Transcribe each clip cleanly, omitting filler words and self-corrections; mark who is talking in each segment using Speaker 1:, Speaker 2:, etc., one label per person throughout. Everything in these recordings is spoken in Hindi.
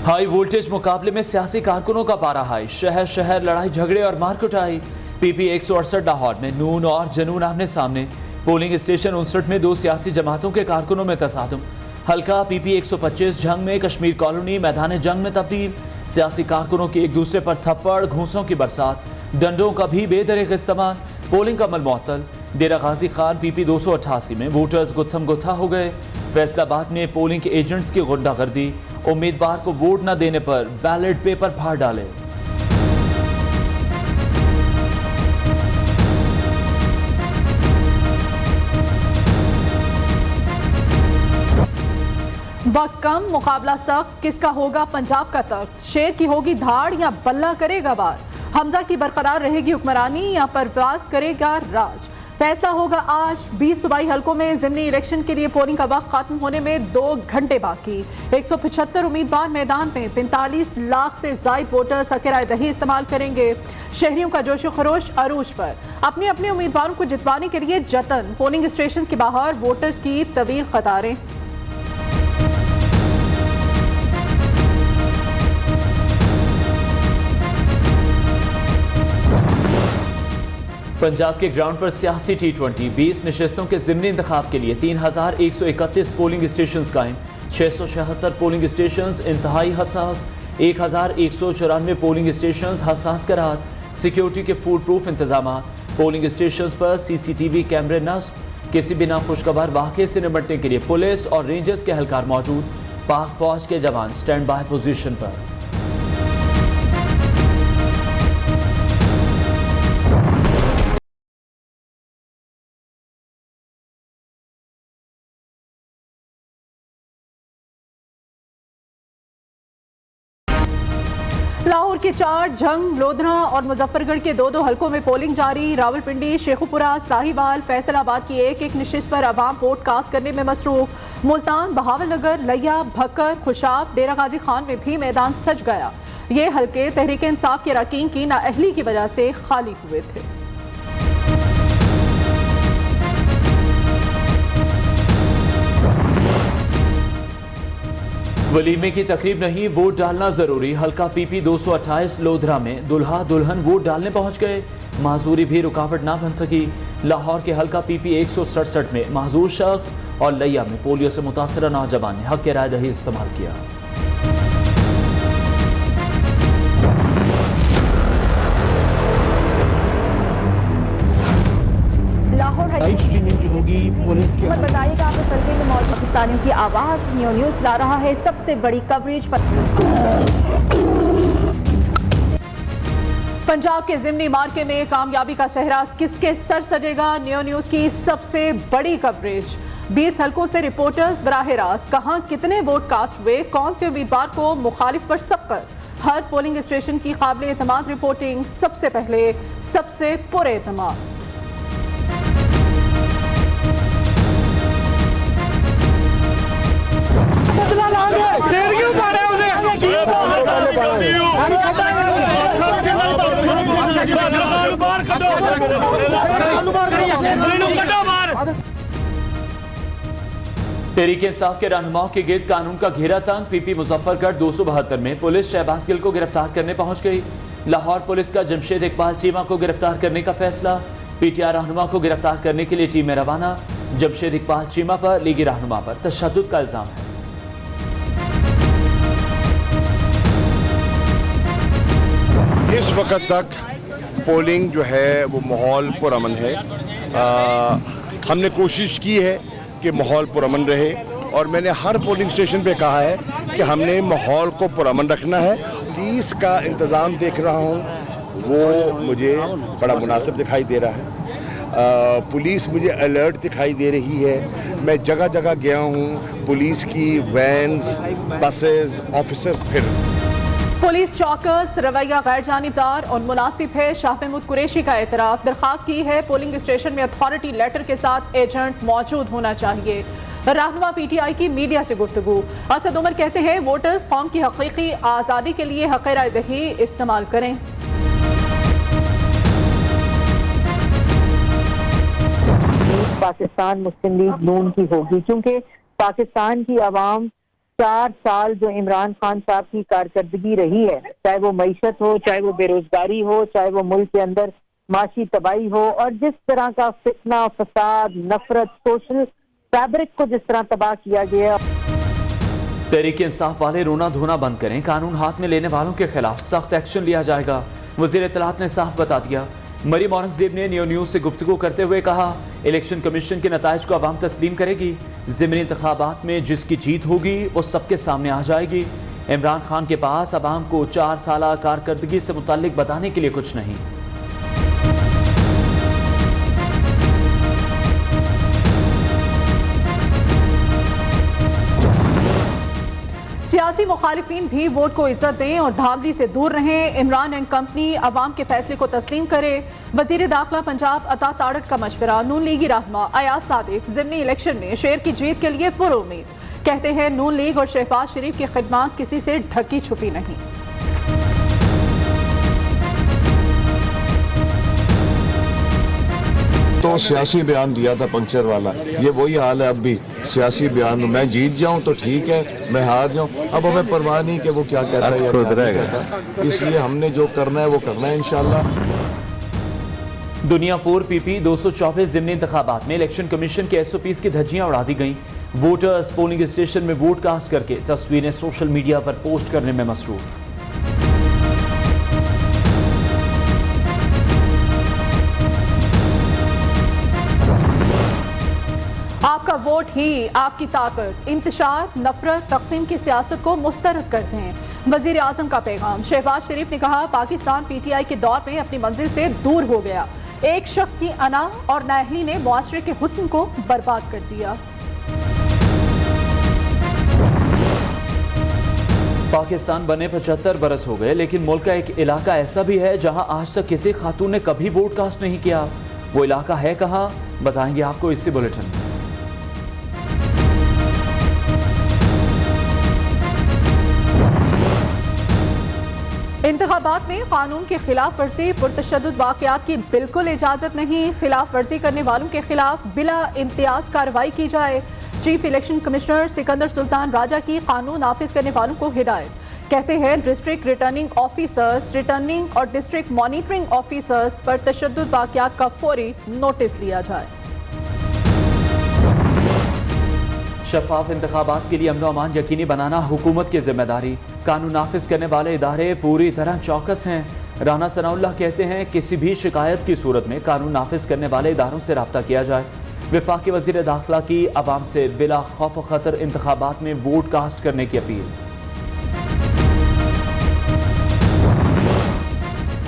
Speaker 1: हाई वोल्टेज मुकाबले में सियासी कारकुनों का पारा हाई, शहर शहर लड़ाई झगड़े और मारकुटाई। पीपी 168 लाहौर में नून और जनून आमने सामने। पोलिंग स्टेशन 59 में दो सियासी जमातों के कारकुनों में तसादुम। हल्का पीपी 125 जंग में कश्मीर कॉलोनी मैदान जंग में तब्दील। सियासी कारकुनों की एक दूसरे पर थप्पड़ घूंसों की बरसात, डंडों का भी बेदरिक इस्तेमाल। पोलिंग का अमल मुअत्तल। डेरा गाजी खान पीपी 288 में वोटर्स गुत्थम गुत्था हो गए। फैसलाबाद में पोलिंग के एजेंट्स की गुंडागर्दी, उम्मीदवार को वोट न देने पर बैलेट पेपर फाड़ डाले।
Speaker 2: वक्त कम, मुकाबला सख्त, किसका होगा पंजाब का तख्त? शेर की होगी धाड़ या बल्ला करेगा वार? हमजा की बरकरार रहेगी हुक्मरानी या परवाज करेगा राज? फैसला होगा आज। 20 सूबाई हलकों में ज़िमनी इलेक्शन के लिए पोलिंग का वक्त खत्म होने में 2 घंटे बाकी। 175 उम्मीदवार मैदान में, 45 लाख से जायद वोटर्स हक़ राय दही इस्तेमाल करेंगे। शहरियों का जोश खरोश अरूज पर, अपने अपने उम्मीदवारों को जितवाने के लिए जतन। पोलिंग स्टेशन के बाहर वोटर्स की तवील कतारें।
Speaker 1: पंजाब के ग्राउंड पर सियासी T20 20 नशस्तों के ज़िमनी इंतखाब के लिए 3131 पोलिंग स्टेशन कायम। 676 पोलिंग स्टेशन इंतहाई हसास, 1194 पोलिंग स्टेशन हसास करार। सिक्योरिटी के फूल प्रूफ इंतजाम। पोलिंग स्टेशन पर CCTV कैमरे नस्ब। किसी भी नाखुशगवार वाक़े से निपटने के लिए पुलिस और रेंजर्स के एहलकार मौजूद। पाक फौज के जवान स्टैंड बाय पोजीशन पर।
Speaker 2: लाहौर के 4 जंग, लोधरा और मुजफ्फरगढ़ के 2 हलकों में पोलिंग जारी। रावलपिंडी, शेखुपुरा, साहिवाल, फैसलाबाद की एक एक नशिस्त पर अवाम वोट कास्ट करने में मसरूफ। मुल्तान, बहावलनगर, लिया, भक्कर, खुशाब, डेरा गाजी खान में भी मैदान सज गया। ये हलके तहरीक इंसाफ के अरकान की नाअहली की वजह से खाली हुए थे।
Speaker 1: वलीमे की तकरीब नहीं, वोट डालना जरूरी। हल्का पीपी 228 लोधरा में दुल्हा दुल्हन वोट डालने पहुंच गए। माजूरी भी रुकावट ना बन सकी। लाहौर के हल्का पीपी 167 में माजूर शख्स और लिया में पोलियो से मुतासरा नौजवान ने हक राय दही इस्तेमाल किया।
Speaker 3: लाइव स्ट्रीमिंग जो होगी
Speaker 4: बताइएगा। आपको तलबे में मौजूद पाकिस्तानियों की आवाज़ न्यू न्यूज़ ला रहा है सबसे बड़ी कवरेज पर।
Speaker 2: पंजाब के ज़िमनी मार्के में कामयाबी का सेहरा किसके सर सजेगा? न्यू न्यूज़ की सबसे बड़ी कवरेज। 20 हलकों से रिपोर्टर्स बराह रास्त, कहां कितने वोट कास्ट हुए, कौन से उम्मीदवार को मुखालिफ पर सबकत। हर पोलिंग स्टेशन की काबिल एतमाद रिपोर्टिंग, सबसे पहले सबसे पुरे एतमाद।
Speaker 1: तहरीक इंसाफ के रहनुमाओं के गिर्द कानून का घेरा तंग। पीपी मुजफ्फरगढ़ 272 में पुलिस शहबाज गिल को गिरफ्तार करने पहुंच गई। लाहौर पुलिस का जमशेद इकबाल चीमा को गिरफ्तार करने का फैसला। PTI रहनुमा को गिरफ्तार करने के लिए टीमें रवाना। जमशेद इकबाल चीमा पर लीगी रहनुमा पर तशद्दुद का इल्जाम है।
Speaker 5: इस वक्त तक पोलिंग जो है वो माहौल पुरअमन है। हमने कोशिश की है कि माहौल पुरअमन रहे और मैंने हर पोलिंग स्टेशन पे कहा है कि हमने माहौल को पुरअमन रखना है। पुलिस का इंतज़ाम देख रहा हूँ, वो मुझे बड़ा मुनासिब दिखाई दे रहा है। पुलिस मुझे अलर्ट दिखाई दे रही है। मैं जगह जगह गया हूँ, पुलिस की वैन्स, बसेस, ऑफिसर्स फिर।
Speaker 2: पुलिस चौकस, रवैया गैर जानिबदार और मुनासिब है। शाह महमूद कुरैशी का एतराफ़, दरख्वास्त की है पोलिंग स्टेशन में अथॉरिटी लेटर के साथ एजेंट मौजूद होना चाहिए। रहनुमा PTI की मीडिया से गुफ्तगू। असद उमर कहते हैं वोटर्स कौम की हकीकी आज़ादी के लिए हक़ राय दही इस्तेमाल करें।
Speaker 6: पाकिस्तान मुस्लिम लीग नून की होगी, क्योंकि पाकिस्तान की आवाम 4 साल जो इमरान खान साहब की कारकर्दगी रही है, चाहे वो मईशत हो, चाहे वो बेरोजगारी हो, चाहे वो मुल्क के अंदर माशी तबाही हो, और जिस तरह का फितना, फसाद, नफरत, सोशल फैब्रिक को जिस तरह तबाह किया गया।
Speaker 1: तहरीक इंसाफ वाले रोना धोना बंद करें, कानून हाथ में लेने वालों के खिलाफ सख्त एक्शन लिया जाएगा। वजीर इत्तलात ने साफ बता दिया। मरियम औरंगजेब ने नियो न्यूज से गुफ्तगू करते हुए कहा, इलेक्शन कमीशन के नताइज को अवाम तस्लीम करेगी। ज़िमनी इंतखाबात में जिसकी जीत होगी वो सबके सामने आ जाएगी। इमरान खान के पास अवाम को 4 साल कारकर्दगी से मुताल्लिक बताने के लिए कुछ नहीं।
Speaker 2: सियासी मुखालिफिन भी वोट को इज्जत दें और धांधली से दूर रहें। इमरान एंड कंपनी अवाम के फैसले को तस्लीम करे। वजीर दाखिला पंजाब अता ताड़क का मशवरा। नून लीगी रहनुमा अयाज सादिक ज़िमनी इलेक्शन में शेर की जीत के लिए पुरुम्मीद। कहते हैं नून लीग और शहबाज शरीफ की खिदमत किसी से ढकी छुपी नहीं।
Speaker 7: तो सियासी बयान दिया था पंक्चर वाला, ये वही हाल है अब भी। सियासी बयान मैं जीत जाऊं तो ठीक है, मैं हार जाऊं अब हमें परवाह नहीं कि वो क्या कहता है या क्या नहीं कहता। इसलिए हमने जो करना है वो करना है इंशाल्लाह।
Speaker 1: दुनियापुर पीपी 224 ज़िमनी इंतखाबात में इलेक्शन कमीशन के SOPs की धज्जियां उड़ा दी गईं। वोटर्स पोलिंग स्टेशन में वोट कास्ट करके तस्वीरें सोशल मीडिया पर पोस्ट करने में मसरूफ।
Speaker 2: आपका वोट ही आपकी ताकत। इंतशार, नफरत, तकसीम की सियासत को मुस्तरद करते हैं। वजीर आजम का पैगाम। शहबाज शरीफ ने कहा, पाकिस्तान PTI के दौर में अपनी मंजिल से दूर हो गया। एक शख्स की अना और नाअहली ने मुआशरे के हुस्न को बर्बाद कर दिया।
Speaker 1: पाकिस्तान बने 75 बरस हो गए, लेकिन मुल्क का एक इलाका ऐसा भी है जहां आज तक किसी खातून ने कभी वोट कास्ट नहीं किया। वो इलाका है कहां, बताएंगे आपको इसी बुलेटिन में।
Speaker 2: इंतखाबात में कानून की खिलाफ वर्जी, पुरतशद्दुद वाक़यात की बिल्कुल इजाज़त नहीं। खिलाफ वर्जी करने वालों के खिलाफ बिला इम्तियाज कार्रवाई की जाए। Chief election commissioner Sikandar Sultan Raja की कानून नाफिज करने वालों को हिदायत। कहते हैं डिस्ट्रिक्ट रिटर्निंग ऑफिसर्स, रिटर्निंग और डिस्ट्रिक्ट मॉनिटरिंग ऑफिसर्स पर तशद्दुद वाक़यात का फौरी नोटिस लिया जाए।
Speaker 1: शफाफ इंतखाबात के लिए अमन अमान यकीनी बनाना हुकूमत की जिम्मेदारी। कानून नाफिज करने वाले इदारे पूरी तरह चौकस हैं। राना सनाउल्लाह कहते हैं, किसी भी शिकायत की सूरत में कानून नाफिज करने वाले इदारों से रब्ता किया जाए। वफाकी वज़ीर दाखिला की अवाम से बिला खौफ व खतर इंतखाबात में वोट कास्ट करने की अपील।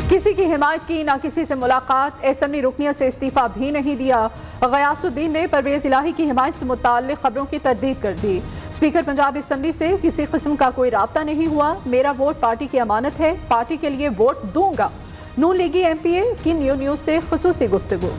Speaker 2: किसी की हिमायत की, ना किसी से मुलाकात। असेंबली रुकनियत से इस्तीफा भी नहीं दिया। गयासुद्दीन ने परवेज इलाही की हिमायत से मुताल्लिक खबरों की तरदीद कर दी। स्पीकर पंजाब असेंबली से किसी किस्म का कोई राब्ता नहीं हुआ। मेरा वोट पार्टी की अमानत है, पार्टी के लिए वोट दूंगा। नून लीगी MPA की नियो न्यूज से खुसूसी गुफ्तगू।